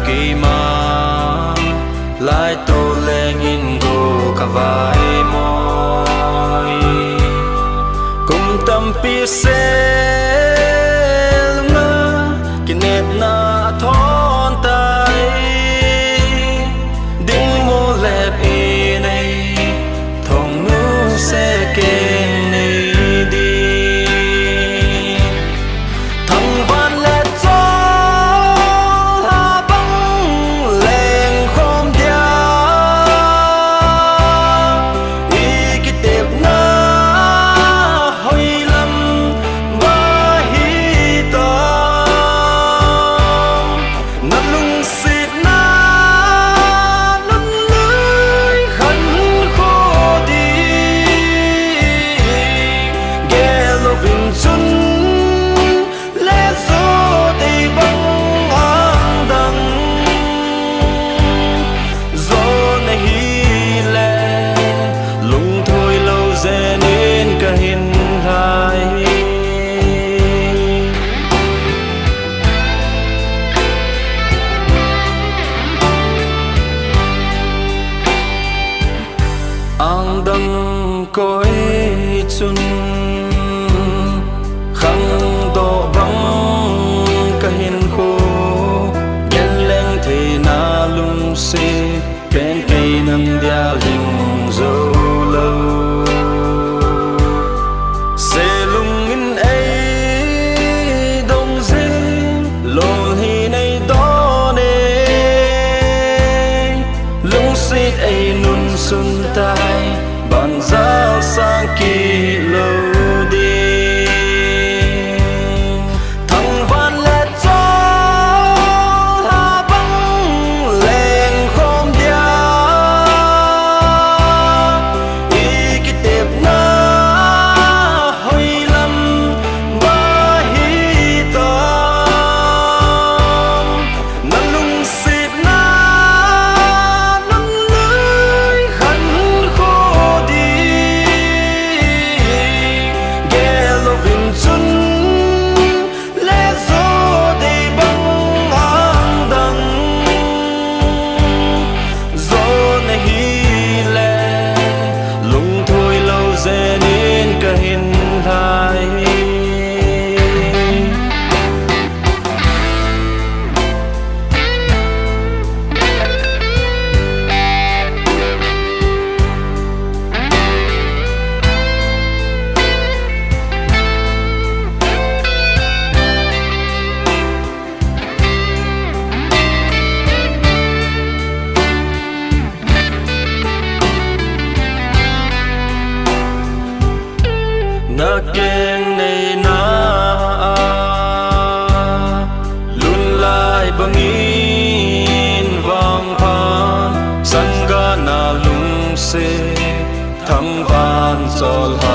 kỳ mà lại tô lên in go cả vai môi cùng tâm pi se luna kinet na thon tai ding mo lep in ai thong nu se ken nei đi thằng van lệ gió hà băng lên khom dia y cái tiệp na hoi lâm ba hi ta nằm lung xịt na nằm lưới khăn khô đi ghé lo vinh xuân lẽ gió tây băng áng đằng gió này hi lệ lung thôi lâu dè nên cả hình hài áng đằng cõi chun khăng độ băng cả hình khô nhân lên thì na lung xê bên cây nằm đia hình dâu lâu xe lung in ấy đông dê lồn hi này đó nè lung xít ấy nun xuân tai bàn giao sang kỳ lâu đi thằng van lệ gió hà băng lên khom dia y cái tiệp na hoi lâm ba hi ta nằm lung xịt na nằm lưới khăn khô đi ghé lo vinh xuân lẽ gió tây băng áng đằng gió này hi lệ lung thôi lâu dè nên cả hình hài na keng nei na lun lai bangin vang phan san ga na lung se thang van sol ha